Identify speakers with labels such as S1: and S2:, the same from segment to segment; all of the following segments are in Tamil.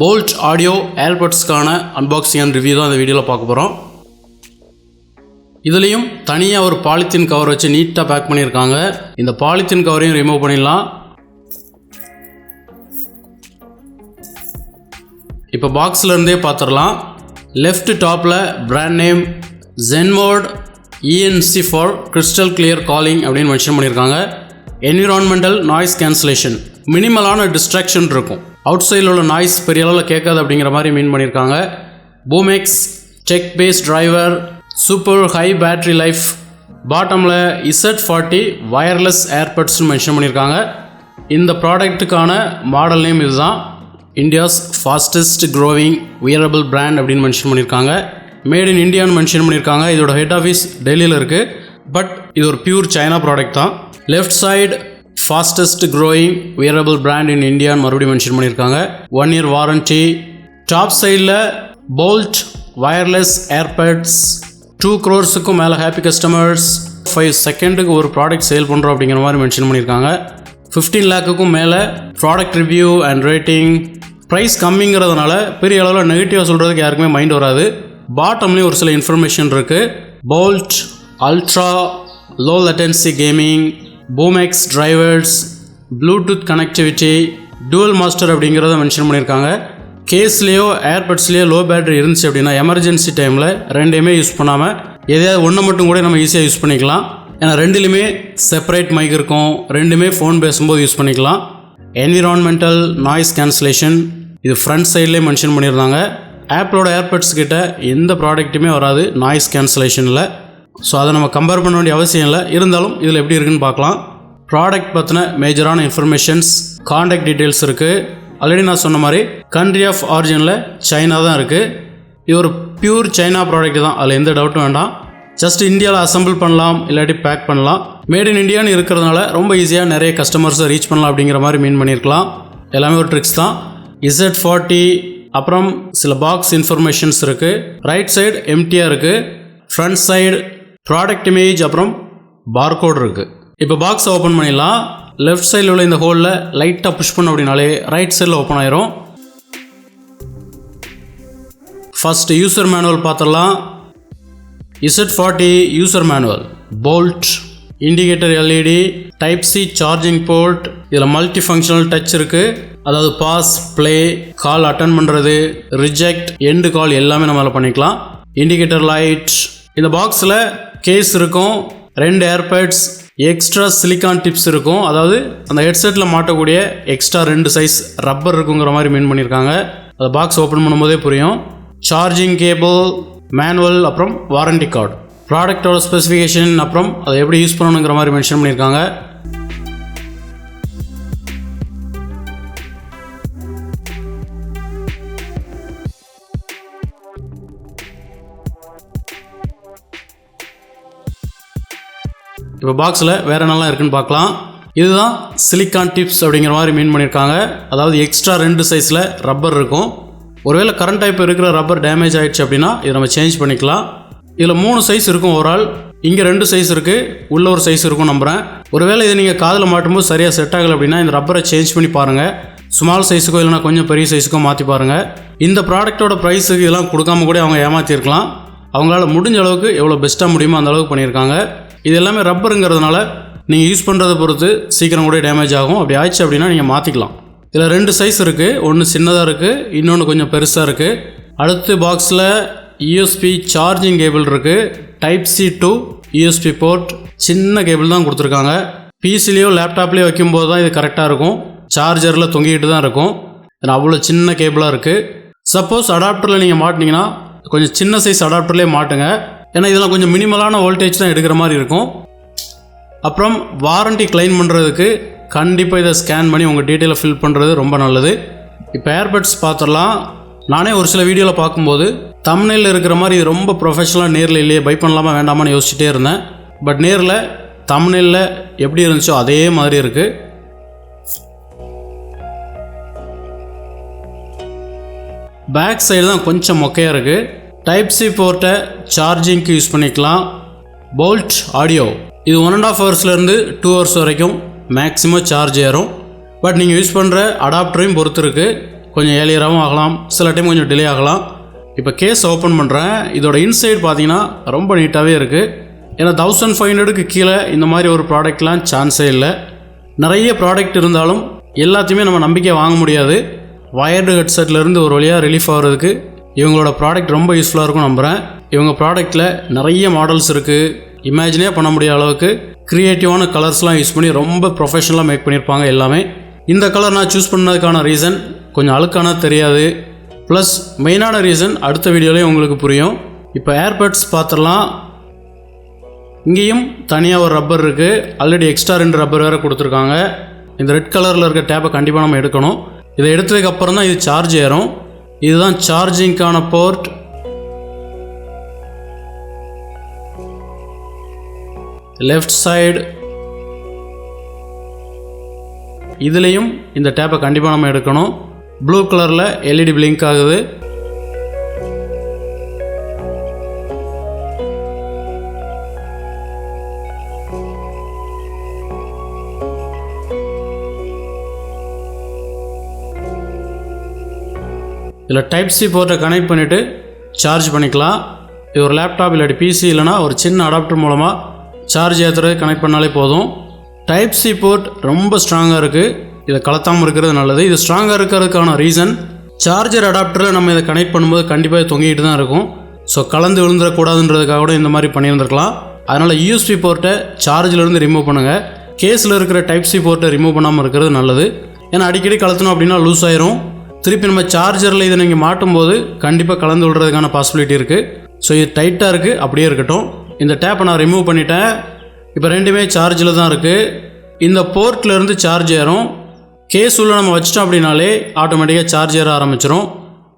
S1: போல்ட் ஆடியோ ஏர்பட்ஸ்க்கான அன்பாக்சிங் அண்ட் ரிவ்யூ தான் இந்த வீடியோவில் பார்க்க போகிறோம். இதுலேயும் தனியாக ஒரு பாலித்தீன் கவர் வச்சு நீட்டாக பேக் பண்ணியிருக்காங்க. இந்த பாலித்தீன் கவரையும் ரிமூவ் பண்ணிடலாம். இப்போ பாக்ஸ்லேருந்தே பார்த்துடலாம். லெஃப்ட் டாப்பில் brand name ZenMode ENC4 crystal clear calling அப்படின்னு மென்ஷன் பண்ணியிருக்காங்க. என்விரான்மெண்டல் நாய்ஸ் கேன்சலேஷன், மினிமலான டிஸ்ட்ராக்ஷன் இருக்கும், அவுட் சைடில் உள்ள நாய்ஸ் பெரிய அளவில் கேட்காது அப்படிங்கிற மாதிரி மீன் பண்ணியிருக்காங்க. Boomex tech base driver, super high battery life, பாட்டமில் Z40 வயர்லெஸ் ஏர்பட்ஸ்னு மென்ஷன் பண்ணியிருக்காங்க. இந்த ப்ராடக்ட்டுக்கான மாடல் நேம் இதுதான். India's fastest growing wearable brand அப்படின்னு மென்ஷன் பண்ணியிருக்காங்க. மேட் இன் இந்தியான்னு மென்ஷன் பண்ணியிருக்காங்க. இதோட ஹெட் ஆஃபீஸ் டெல்லியில் இருக்குது. பட் இது ஒரு பியூர் சைனா ப்ராடக்ட் தான். Left side fastest growing wearable brand in இந்தியான்னு மறுபடியும் மென்ஷன் பண்ணியிருக்காங்க. 1 year வாரண்டி. டாப் சைடில் போல்ட் வயர்லெஸ் ஏர்பட்ஸ், 2 crores மேலே ஹாப்பி கஸ்டமர்ஸ், 5 செகண்டுக்கு ஒரு ப்ராடக்ட் சேல் பண்ணுறோம் அப்படிங்கிற மாதிரி மென்ஷன் பண்ணியிருக்காங்க. 15 lakhs மேலே product review and rating. Price கம்மிங்கிறதுனால பெரிய அளவில் நெகட்டிவாக சொல்கிறதுக்கு யாருக்குமே மைண்ட் வராது. பாட்டம்லேயும் ஒரு சில இன்ஃபர்மேஷன் இருக்குது. Boult ultra low latency gaming, BoomX drivers, Bluetooth connectivity, dual master அப்படிங்கிறத மென்ஷன் பண்ணியிருக்காங்க. கேஸ்லேயோ ஏர்பட்ஸ்லேயோ லோ பேட்டரி இருந்துச்சு அப்படின்னா எமர்ஜென்சி டைமில் ரெண்டையுமே யூஸ் பண்ணாமல் எதையாவது ஒன்று மட்டும் கூட நம்ம ஈஸியாக யூஸ் பண்ணிக்கலாம். ஏன்னா ரெண்டுலேயுமே செப்பரேட் மைக் இருக்கும், ரெண்டுமே ஃபோன் பேசும்போது யூஸ் பண்ணிக்கலாம். என்விரான்மெண்டல் நாய்ஸ் கேன்சலேஷன், இது ஃப்ரண்ட் சைட்லேயே மென்ஷன் பண்ணியிருந்தாங்க. ஆப்பிளோட ஏர்பட்ஸ் கிட்ட எந்த ப்ராடக்ட்டுமே வராது நாய்ஸ் கேன்சலேஷனில். ஸோ அதை நம்ம கம்பேர் பண்ண வேண்டிய அவசியம் இல்லை. இருந்தாலும் இதில் எப்படி இருக்குன்னு பார்க்கலாம். ப்ராடக்ட் பற்றின மேஜரான இன்ஃபர்மேஷன்ஸ், காண்டாக்ட் டீட்டெயில்ஸ் இருக்குது. ஆல்ரெடி நான் சொன்ன மாதிரி கண்ட்ரி ஆஃப் ஆரிஜினில் சைனா தான் இருக்குது. இது ஒரு பியூர் சைனா ப்ராடக்ட் தான், அதில் எந்த டவுட்டும் வேண்டாம். ஜஸ்ட் இந்தியாவில் அசம்பிள் பண்ணலாம், இல்லாட்டி பேக் பண்ணலாம். மேட் இன் இந்தியான்னு இருக்கிறதுனால ரொம்ப ஈஸியாக நிறைய கஸ்டமர்ஸை ரீச் பண்ணலாம் அப்படிங்கிற மாதிரி மீன் பண்ணியிருக்கலாம். எல்லாமே ஒரு ட்ரிக்ஸ் தான். Z40, அப்புறம் சில பாக்ஸ் இன்ஃபர்மேஷன்ஸ் இருக்குது. ரைட் சைடு எம்டியாக இருக்குது. ஃப்ரண்ட் சைடு ப்ராடக்ட் இமேஜ், அப்புறம் பார்கோட் இருக்குது. இப்போ பாக்ஸை ஓப்பன் பண்ணிடலாம். லெஃப்ட் சைடில் உள்ள இந்த ஹோலில் லைட்டாக புஷ் பண்ண அப்படின்னாலே ரைட் சைடில் ஓப்பன் ஆயிரும். ஃபர்ஸ்ட் யூசர் மேனுவல் பார்த்துடலாம். Z40 user manual. Boult indicator LED, type C charging port. இதில் மல்டி ஃபங்க்ஷனல் டச் இருக்குது. அதாவது பாஸ், ப்ளே, கால் அட்டன் பண்ணுறது, ரிஜெக்ட், எண்டு கால் எல்லாமே நம்மளால் பண்ணிக்கலாம். Indicator light. இந்த பாக்ஸில் கேஸ் இருக்கும், 2 ஏர்பட்ஸ், எக்ஸ்ட்ரா சிலிக்கான் டிப்ஸ் இருக்கும். அதாவது அந்த ஹெட்செட்டில் மாட்டக்கூடிய எக்ஸ்ட்ரா 2 சைஸ் ரப்பர் இருக்குங்கிற மாதிரி மீன் பண்ணியிருக்காங்க. அந்த பாக்ஸ் ஓப்பன் பண்ணும்போதே புரியும். சார்ஜிங் கேபிள், மேனுவல், அப்புறம் வாரண்டி கார்டு, ப்ராடக்டோட ஸ்பெசிஃபிகேஷன், அப்புறம் அதை எப்படி யூஸ் பண்ணணுங்கிற மாதிரி மென்ஷன் பண்ணியிருக்காங்க. இப்போ பாக்ஸில் வேறு என்னெல்லாம் இருக்குன்னு பார்க்கலாம். இதுதான் சிலிக்கான் டிப்ஸ் அப்படிங்கிற மாதிரி மீன் பண்ணியிருக்காங்க. அதாவது எக்ஸ்ட்ரா 2 சைஸில் ரப்பர் இருக்கும். ஒருவேளை கரண்ட் டைப் இருக்கிற ரப்பர் டேமேஜ் ஆகிடுச்சு அப்படின்னா இதை நம்ம சேஞ்ச் பண்ணிக்கலாம். இதில் 3 சைஸ் இருக்கும் ஓவரால். இங்கே 2 சைஸ் இருக்குது, உள்ள ஒரு சைஸ் இருக்கும் நம்புகிறேன். ஒருவேளை இதை நீங்கள் காதில் மாட்டும்போது சரியாக செட் ஆகலை அப்படின்னா இந்த ரப்பரை சேஞ்ச் பண்ணி பாருங்கள். ஸ்மால் சைஸுக்கோ இல்லைனா கொஞ்சம் பெரிய சைஸுக்கோ மாற்றி பாருங்கள். இந்த ப்ராடக்டோட ப்ரைஸுக்கு இதெல்லாம் கொடுக்காம கூட அவங்க ஏமாற்றிருக்கலாம். அவங்களால முடிஞ்ச அளவுக்கு எவ்வளோ பெஸ்ட்டாக முடியுமோ அந்த அளவுக்கு பண்ணியிருக்காங்க. இது எல்லாமே ரப்பருங்கிறதுனால நீங்கள் யூஸ் பண்ணுறதை பொறுத்து சீக்கிரம் கூட டேமேஜ் ஆகும். அப்படி ஆயிடுச்சு அப்படின்னா நீங்கள் மாற்றிக்கலாம். இதில் 2 சைஸ் இருக்குது. ஒன்று சின்னதாக இருக்குது, இன்னொன்று கொஞ்சம் பெருசாக இருக்குது. அடுத்து பாக்ஸில் USB சார்ஜிங் கேபிள் இருக்குது. Type C to USB port, சின்ன கேபிள் தான் கொடுத்துருக்காங்க. பிசிலேயோ லேப்டாப்லேயோ வைக்கும்போது தான் இது கரெக்டாக இருக்கும். சார்ஜரில் தொங்கிக்கிட்டு தான் இருக்கும். இது அவ்வளோ சின்ன கேபிளாக இருக்குது. சப்போஸ் அடாப்டரில் நீங்கள் மாட்டினீங்கன்னா கொஞ்சம் சின்ன சைஸ் அடாப்டர்லேயே மாட்டுங்க. ஏன்னா இதெல்லாம் கொஞ்சம் மினிமலான வோல்டேஜ் தான் எடுக்கிற மாதிரி இருக்கும். அப்புறம் வாரண்டி கிளைம் பண்ணுறதுக்கு கண்டிப்பாக இதை ஸ்கேன் பண்ணி உங்கள் டீட்டெயிலை ஃபில் பண்ணுறது ரொம்ப நல்லது. இப்போ ஏர்பட்ஸ் பார்த்துடலாம். நானே ஒரு சில வீடியோவில் பார்க்கும்போது தம்ப்நெயிலில் இருக்கிற மாதிரி இது ரொம்ப ப்ரொஃபஷனலாக நேரில் இல்லையே, பை பண்ணலாமா வேண்டாமான்னு யோசிச்சுட்டே இருந்தேன். பட் நேரில் தம்ப்நெயிலில் எப்படி இருந்துச்சோ அதே மாதிரி இருக்குது. பேக் சைடு தான் கொஞ்சம் மொக்கையாக இருக்குது. டைப் C போர்ட்டை சார்ஜிங்க்கு யூஸ் பண்ணிக்கலாம். போல்ட் ஆடியோ, இது 1.5 ஹவர்ஸ்லேருந்து 2 hours வரைக்கும் மேக்ஸிமம் சார்ஜ் ஏறும். பட் நீங்கள் யூஸ் பண்ணுற அடாப்டரையும் பொறுத்து இருக்குது. கொஞ்சம் ஏர்லியராகவும் ஆகலாம், சில டைம் கொஞ்சம் டிலே ஆகலாம். இப்போ கேஸ் ஓப்பன் பண்ணுறேன். இதோட இன்சைட் பார்த்தீங்கன்னா ரொம்ப நீட்டாகவே இருக்குது. ஏன்னா 1500க்கு கீழே இந்த மாதிரி ஒரு ப்ராடக்ட்லாம் சான்ஸே இல்லை. நிறைய ப்ராடக்ட் இருந்தாலும் எல்லாத்தையுமே நம்ம நம்பிக்கை வாங்க முடியாது. வயர்டு ஹெட்செட்லேருந்து ஒரு வழியாக ரிலீஃப் ஆகிறதுக்கு இவங்களோட ப்ராடக்ட் ரொம்ப யூஸ்ஃபுல்லாக இருக்கும் நம்புகிறேன். இவங்க ப்ராடக்ட்டில் நிறைய மாடல்ஸ் இருக்குது. இமேஜினே பண்ண முடியாத அளவுக்கு க்ரியேட்டிவான கலர்ஸ்லாம் யூஸ் பண்ணி ரொம்ப ப்ரொஃபஷனலாக மேக் பண்ணியிருப்பாங்க எல்லாமே. இந்த கலர் நான் சூஸ் பண்ணதுக்கான ரீசன் கொஞ்சம் அழுக்கான தெரியாது, ப்ளஸ் மெயினான ரீசன் அடுத்த வீடியோலேயும் உங்களுக்கு புரியும். இப்போ ஏர்பட்ஸ் பார்த்துடலாம். இங்கேயும் தனியாக ஒரு ரப்பர் இருக்குது. ஆல்ரெடி எக்ஸ்ட்ரா 2 ரப்பர் வேறு கொடுத்துருக்காங்க. இந்த ரெட் கலரில் இருக்க டேப்பை கண்டிப்பாக நம்ம எடுக்கணும். இதை எடுத்ததுக்கப்புறம் தான் இது சார்ஜ் ஏறும். இதுதான் சார்ஜிங்க்கான போர்ட். லெஃப்ட் சைடு இதுலேயும் இந்த டேப்பை கண்டிப்பாக நம்ம எடுக்கணும். ப்ளூ கலரில் எல்இடி பிளிங்க் ஆகுது. இதில் டைப் சி போர்ட்டை கனெக்ட் பண்ணிவிட்டு சார்ஜ் பண்ணிக்கலாம். இது ஒரு லேப்டாப் இல்லாட்டி பிசி இல்லைனா ஒரு சின்ன அடாப்டர் மூலமாக சார்ஜ் ஏற்றுறது கனெக்ட் பண்ணாலே போதும். டைப் சி போர்ட் ரொம்ப ஸ்ட்ராங்காக இருக்குது. இதை கலத்தாமல் இருக்கிறது நல்லது. இது ஸ்ட்ராங்காக இருக்கிறதுக்கான ரீசன், சார்ஜர் அடாப்டரில் நம்ம இதை கனெக்ட் பண்ணும்போது கண்டிப்பாக தொங்கிட்டு தான் இருக்கும். ஸோ கலந்து விழுந்துடக்கூடாதுன்றதுக்காக கூட இந்த மாதிரி பண்ணியிருந்துருக்கலாம். அதனால் யூஎஸ்பி போர்ட்டை சார்ஜிலேருந்து ரிமூவ் பண்ணுங்கள். கேஸில் இருக்கிற டைப் சி போர்ட்டை ரிமூவ் பண்ணாமல் இருக்கிறது நல்லது. ஏன்னா அடிக்கடி கலத்தணும் அப்படின்னா லூஸ் ஆயிரும். திருப்பி நம்ம சார்ஜரில் இதை நீங்கள் மாட்டும்போது கண்டிப்பாக கலந்து விடுறதுக்கான பாசிபிலிட்டி இருக்குது. ஸோ இது டைட்டாக இருக்குது, அப்படியே இருக்கட்டும். இந்த டேப்பை நான் ரிமூவ் பண்ணிட்டேன். இப்போ ரெண்டுமே சார்ஜில் தான் இருக்குது. இந்த போர்ட்லேருந்து சார்ஜ் ஏறும். கேஸ் உள்ள நம்ம வச்சிட்டோம் அப்படின்னாலே ஆட்டோமேட்டிக்காக சார்ஜ் ஏற ஆரம்பிச்சிடும்.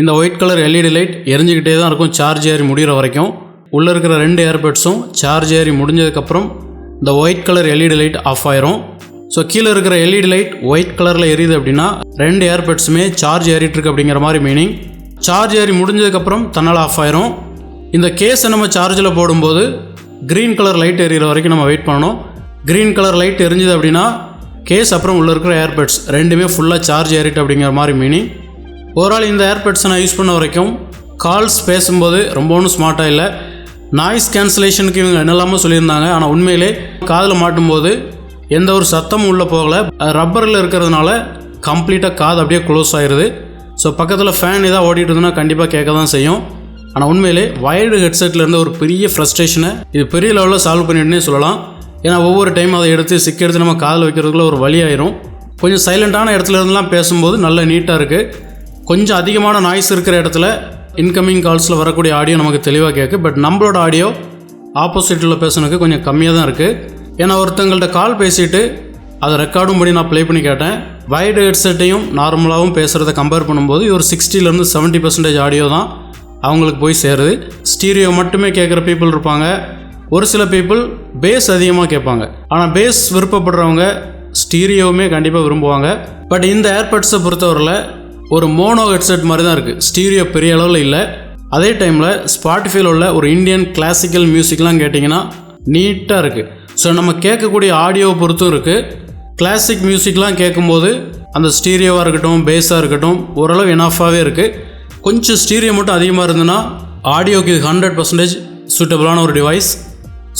S1: இந்த ஒயிட் கலர் எல்இடி லைட் எரிஞ்சிக்கிட்டே தான் இருக்கும் சார்ஜ் ஏறி முடிகிற வரைக்கும். உள்ளே இருக்கிற 2 ஏர்பட்ஸும் சார்ஜ் ஏறி முடிஞ்சதுக்கப்புறம் இந்த white colour LED light off ஆயிரும். ஸோ கீழே இருக்கிற எல்இடி லைட் ஒயிட் கலரில் எரியுது அப்படின்னா 2 ஏர்பட்ஸுமே சார்ஜ் ஏறிட்டுருக்கு அப்படிங்கிற மாதிரி மீனிங். சார்ஜ் ஏறி முடிஞ்சதுக்கப்புறம் தன்னால் ஆஃப் ஆயிரும். இந்த கேஸை நம்ம சார்ஜில் போடும்போது க்ரீன் கலர் லைட் எரியிற வரைக்கும் நம்ம வெயிட் பண்ணணும். க்ரீன் கலர் லைட் எரிஞ்சுது அப்படின்னா கேஸ் அப்புறம் உள்ளே இருக்கிற ஏர்பட்ஸ் ரெண்டுமே ஃபுல்லாக சார்ஜ் ஏறிட்டு அப்படிங்கிற மாதிரி மீனிங். ஓவரால் இந்த ஏர்பட்ஸை நான் யூஸ் பண்ண வரைக்கும் கால்ஸ் பேசும்போது ரொம்ப ஒன்றும் ஸ்மார்ட்டாக இல்லை. நாய்ஸ் கேன்சலேஷனுக்கு இவங்க என்னெல்லாமோ சொல்லியிருந்தாங்க. ஆனால் உண்மையிலே காதில் மாட்டும்போது எந்த ஒரு சத்தமும் உள்ளே போகலை. ரப்பரில் இருக்கிறதுனால கம்ப்ளீட்டாக காது அப்படியே க்ளோஸ் ஆயிடுது. ஸோ பக்கத்தில் ஃபேன் ஏதாவது ஓடிட்டு இருந்ததுன்னா கண்டிப்பாக கேட்க தான் செய்யும். ஆனால் உண்மையிலே வயர்டு ஹெட்செட்லேருந்து ஒரு பெரிய ஃப்ரஸ்ட்ரேஷனை இது பெரிய லெவலில் சால்வ் பண்ணிட்டுனே சொல்லலாம். ஏன்னா ஒவ்வொரு டைம் அதை எடுத்து எடுத்து நம்ம காதில் வைக்கிறதுக்குள்ள ஒரு வழி ஆயிரும். கொஞ்சம் சைலண்ட்டான இடத்துல இருந்தெல்லாம் பேசும்போது நல்ல நீட்டாக இருக்குது. கொஞ்சம் அதிகமான நாய்ஸ் இருக்கிற இடத்துல இன்கமிங் கால்ஸில் வரக்கூடிய ஆடியோ நமக்கு தெளிவாக கேட்குது. பட் நம்மளோட ஆடியோ ஆப்போசிட்டில் பேசுனதுக்கு கொஞ்சம் கம்மியாக தான் இருக்குது. ஏன்னா ஒருத்தங்கள்ட்ட கால் பேசிவிட்டு அதை ரெக்கார்டும் படி நான் ப்ளே பண்ணி கேட்டேன். வயர்டு ஹெட்செட்டையும் நார்மலாகவும் பேசுகிறத கம்பேர் பண்ணும்போது இது ஒரு 60% 70% ஆடியோ தான் அவங்களுக்கு போய் சேருது. ஸ்டீரியோ மட்டுமே கேட்குற பீப்புள் இருப்பாங்க. ஒரு சில பீப்புள் பேஸ் அதிகமாக கேட்பாங்க. ஆனால் பேஸ் விருப்பப்படுறவங்க ஸ்டீரியோவுமே கண்டிப்பாக விரும்புவாங்க. பட் இந்த ஏர்பட்ஸை பொறுத்தவரையில் ஒரு மோனோ ஹெட்செட் மாதிரி தான் இருக்குது. ஸ்டீரியோ பெரிய அளவில் இல்லை. அதே டைமில் ஸ்பாட்டிஃபைல உள்ள ஒரு இந்தியன் கிளாசிக்கல் மியூசிக்லாம் கேட்டிங்கன்னா நீட்டாக இருக்குது. ஸோ நம்ம கேட்கக்கூடிய ஆடியோவை பொறுத்தும் இருக்குது. கிளாசிக் மியூசிக்லாம் கேட்கும்போது அந்த ஸ்டீரியோவாக இருக்கட்டும் பேஸாக இருக்கட்டும் ஓரளவு எனாஃபாகவே இருக்குது. கொஞ்சம் ஸ்டீரியோ மட்டும் அதிகமாக இருந்ததுன்னா ஆடியோக்கு இது 100% சூட்டபிளான ஒரு டிவைஸ்.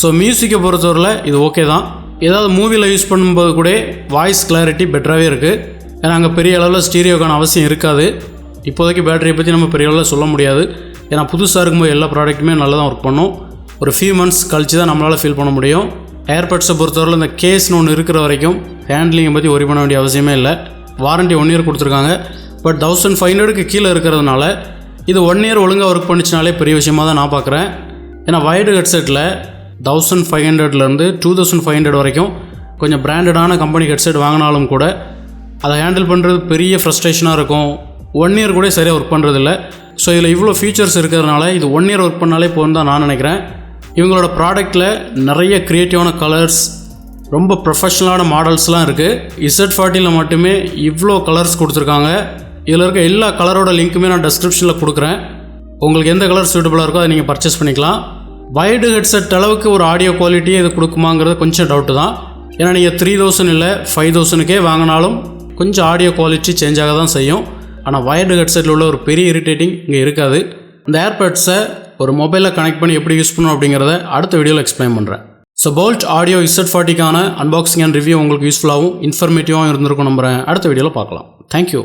S1: ஸோ மியூசிக்கை பொறுத்தவரையில் இது ஓகே தான். ஏதாவது மூவியில் யூஸ் பண்ணும்போது கூட வாய்ஸ் கிளாரிட்டி பெட்டராகவே இருக்குது. ஏன்னா அங்கே பெரிய அளவில் ஸ்டீரியோக்கான அவசியம் இருக்காது. இப்போதைக்கு பேட்டரியை பற்றி நம்ம பெரிய அளவில் சொல்ல முடியாது. ஏன்னா புதுசாக இருக்கும்போது எல்லா ப்ராடக்ட்டுமே நல்லா தான் ஒர்க் பண்ணும். ஒரு ஃபியூ மந்த்ஸ் கழிச்சு தான் நம்மளால் ஃபீல் பண்ண முடியும். ஏர்பட்ஸை பொறுத்தவரையில் இந்த கேஸ்னு ஒன்று இருக்கிற வரைக்கும் ஹேண்ட்லிங்கை பற்றி ஒரி பண்ண வேண்டிய அவசியமே இல்லை. வாரண்ட்டி 1 இயர் கொடுத்துருக்காங்க. பட் 1500க்கு கீழே இருக்கிறதுனால இது 1 இயர் ஒழுங்காக ஒர்க் பண்ணிச்சினாலே பெரிய விஷயமாக தான் நான் பார்க்குறேன். ஏன்னா வயர்டு ஹெட்செட்டில் 1500லேருந்து 2500 வரைக்கும் கொஞ்சம் பிராண்டடான கம்பெனி ஹெட்செட் வாங்கினாலும் கூட அதை ஹேண்டில் பண்ணுறது பெரிய ஃப்ரஸ்ட்ரேஷனாக இருக்கும். 1 இயர் கூட சரியாக ஒர்க் பண்ணுறதில்ல. ஸோ இதில் இவ்வளோ ஃபீச்சர்ஸ் இருக்கிறதுனால இது 1 இயர் ஒர்க் பண்ணாலே போகுன்னு தான் நான் நினைக்கிறேன். இவங்களோட ப்ராடக்ட்டில் நிறைய க்ரியேட்டிவான கலர்ஸ், ரொம்ப ப்ரொஃபஷ்னலான மாடல்ஸ்லாம் இருக்குது. Z40ல் மட்டுமே இவ்வளோ கலர்ஸ் கொடுத்துருக்காங்க. இதில் இருக்க எல்லா கலரோட லிங்க்குமே நான் டிஸ்கிரிப்ஷனில் கொடுக்குறேன். உங்களுக்கு எந்த கலர் சூட்டபுளாக இருக்கோ அதை நீங்கள் பர்ச்சேஸ் பண்ணிக்கலாம். வயர்டு ஹெட்செட் அளவுக்கு ஒரு ஆடியோ குவாலிட்டியே இது கொடுக்குமாங்கிறது கொஞ்சம் டவுட்டு தான். ஏன்னா நீங்கள் 3000 இல்லை 5000க்கே வாங்கினாலும் கொஞ்சம் ஆடியோ குவாலிட்டி சேஞ்ச் ஆக தான் செய்யும். ஆனால் வயர்டு ஹெட்செட்டில் உள்ள ஒரு பெரிய இரிட்டேட்டிங் இங்கே இருக்காது. இந்த ஏர்பட்ஸை ஒரு மொபைலில் கனெக்ட் பண்ணி எப்படி யூஸ் பண்ணணும் அப்படிங்கிறத அடுத்த வீடியோவில் எக்ஸ்பிளைன் பண்ணுறேன். ஸோ போல்ட் ஆடியோ Z40க்கான அன்பாக்சிங் அண்ட் ரிவ்யூ உங்களுக்கு யூஸ்ஃபுல்லாகவும் இன்ஃபர்மேட்டிவாகவும் இருந்திருக்கும் நம்புகிறேன். அடுத்த வீடியோவில் பார்க்கலாம். தேங்க்யூ.